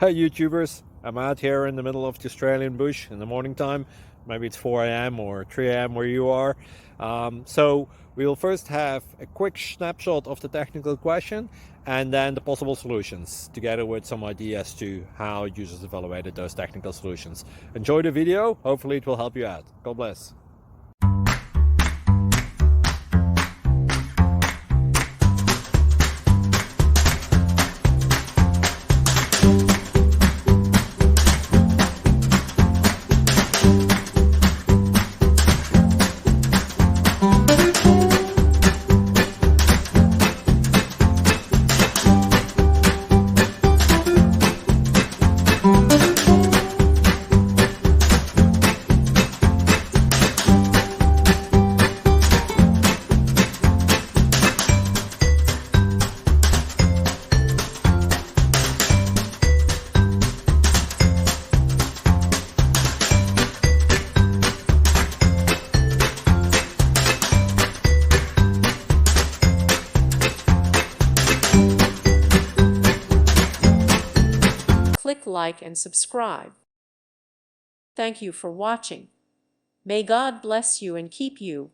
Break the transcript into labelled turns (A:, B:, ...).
A: Hey YouTubers, I'm out here in the middle of the Australian bush in the morning time. Maybe it's 4 a.m. or 3 a.m. where you are. So we will first have a quick snapshot of the technical question and then the possible solutions, together with some ideas to how users evaluated those technical solutions. Enjoy the video, hopefully it will help you out. God bless.
B: Click like and subscribe. Thank you for watching. May God bless you and keep you.